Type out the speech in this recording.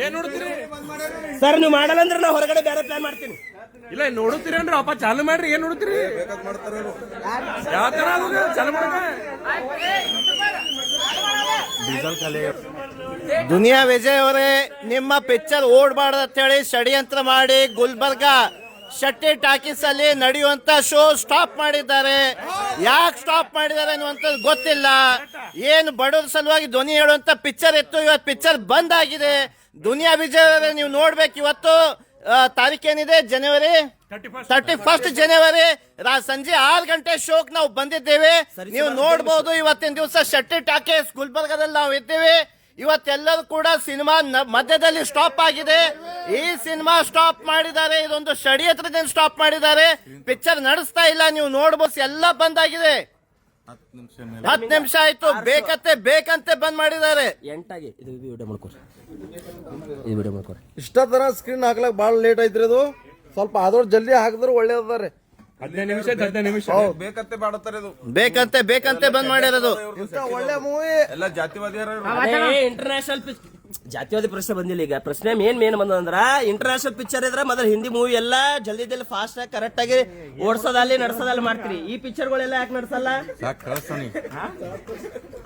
ಏನ್ ನೋಡ್ತೀರಿ ಸರ್ ನೀವು ಮಾಡಲ್ಲ ಅಂದ್ರೆ ನಾ ಹೊರಗಡೆ ಬೇರೆ ಪ್ಲಾನ್ ಮಾಡ್ತೀನಿ. ಇಲ್ಲ ನೋಡುತ್ತೀರಿ ಅಂದ್ರೆ ಅಪ್ಪ ಚಾಲು ಮಾಡ್ರಿ. ಏನ್ ನೋಡ್ತೀರಿ ಯಾವ ತರ ಚಾಲು ಮಾಡ ಡೀಸೆಲ್ ಖಾಲಿ. ದುನಿಯಾ ವಿಜಯ್ ಅವರೇ, ನಿಮ್ಮ ಪಿಕ್ಚರ್ ಓಡಬಾರ್ದು ಅಂತ ಹೇಳಿ ಷಡ್ಯಂತ್ರ ಮಾಡಿ ಗುಲ್ಬರ್ಗ ಶೆಟ್ಟಿ ಟಾಕೀಸ್ ಅಲ್ಲಿ ನಡೆಯುವಂತ ಶೋ ಸ್ಟಾಪ್ ಮಾಡಿದ್ದಾರೆ. ಯಾಕೆ ಸ್ಟಾಪ್ ಮಾಡಿದ್ದಾರೆ ಅನ್ನುವಂಥದ್ದು ಗೊತ್ತಿಲ್ಲ. ಏನು ಬಡವ್ರ ಸಲುವಾಗಿ ಧ್ವನಿ ಹೇಳುವಂತ ಪಿಕ್ಚರ್ ಇತ್ತು, ಇವತ್ತು ಪಿಕ್ಚರ್ ಬಂದ್ ಆಗಿದೆ. ದುನಿಯಾ ವಿಜಯ್ ಅವರೇ ನೀವು ನೋಡ್ಬೇಕು, ಇವತ್ತು ತಾರೀಖೇನಿದೆ ಜನವರಿ 31 ಜನವರಿ ಸಂಜೆ 6 ಗಂಟೆ ಶೋಕ್ ನಾವು ಬಂದಿದ್ದೇವೆ. ನೀವು ನೋಡ್ಬೋದು ಇವತ್ತಿನ ದಿವಸ ಶೆಟ್ಟಿ ಟಾಕೀಸ್ ಗುಲ್ಬರ್ಗದಲ್ಲಿ ನಾವು ಇದ್ದೇವೆ. ಇವತ್ತೆಲ್ಲರೂ ಕೂಡ ಸಿನಿಮಾ ಮಧ್ಯದಲ್ಲಿ ಸ್ಟಾಪ್ ಆಗಿದೆ. ಈ ಸಿನಿಮಾ ಸ್ಟಾಪ್ ಮಾಡಿದ್ದಾರೆ, ಇದೊಂದು ಷಡ್ಯಂತ್ರದಿಂದ ಸ್ಟಾಪ್ ಮಾಡಿದ್ದಾರೆ. ಪಿಕ್ಚರ್ ನಡೆಸ್ತಾ ಇಲ್ಲ, ನೀವು ನೋಡ್ಬೋದು ಎಲ್ಲ ಬಂದ್ ಆಗಿದೆ. 10 ನಿಮಿಷ ಆಯ್ತು, ಬೇಕಂತೆ ಬಂದ್ ಮಾಡಿದ್ದಾರೆ. ಎಂಟಾಗಿ ಇದು ವಿಡಿಯೋ ಮಾಡ್ಕೊರಿ. ಇಷ್ಟ ತರ ಸ್ಕ್ರೀನ್ ಹಾಕ್ಲಕ್ ಬಾಳ ಲೇಟ್ ಐತ್ರಿ. ಅದು ಸ್ವಲ್ಪ ಆದವ್ರು ಜಲ್ದಿ ಹಾಕಿದ್ರು ಒಳ್ಳೇದಾರೆ. 15 ನಿಮಿಷ ಬೇಕಂತೆ ಮಾಡುತ್ತಾರೆ. ಇದು ಬೇಕಂತೆ ಬಂದ್ ಮಾಡಿರೋದು. ಒಳ್ಳೆ ಮೂವಿ ಎಲ್ಲ ಜಾತಿವಾದಿಯರ ಇಂಟರ್ನ್ಯಾಷನಲ್ ಜಾತಿವಾದಿ ಪ್ರಶ್ನೆ ಬಂದಿಲ್ಲ. ಈಗ ಪ್ರಶ್ನೆ ಮೇನ್ ಬಂದಂದ್ರ ಇಂಟರ್ನ್ಯಾಷನಲ್ ಪಿಕ್ಚರ್ ಇದ್ರೆ ಮೊದಲು ಹಿಂದಿ ಮೂವಿ ಎಲ್ಲ ಜಲ್ದಿ ಫಾಸ್ಟ್ ಆಗಿ ಕರೆಕ್ಟ್ ಆಗಿ ಓಡಿಸೋದಲ್ಲಿ ನಡೆಸೋದಲ್ಲಿ ಮಾಡ್ತೀರಿ. ಈ ಪಿಕ್ಚರ್ಗಳೆಲ್ಲ ಯಾಕೆ ನಡೆಸಲ್ಲ?